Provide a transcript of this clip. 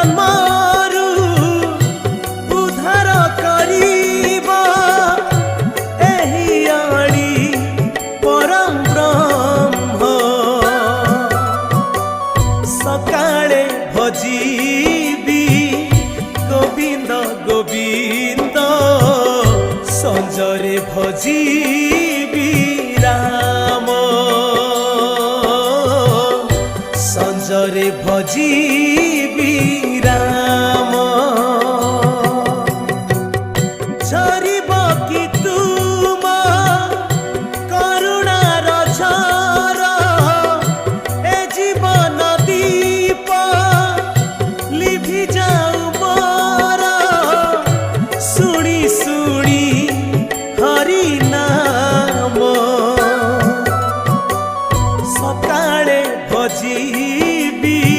जन्मरु उद्धार करिबा एही आड़ी परम ब्रह्म सकाळे भजीबी गोविंद गोविंद संजरे भजीबी राम संजरे भजीबी राम।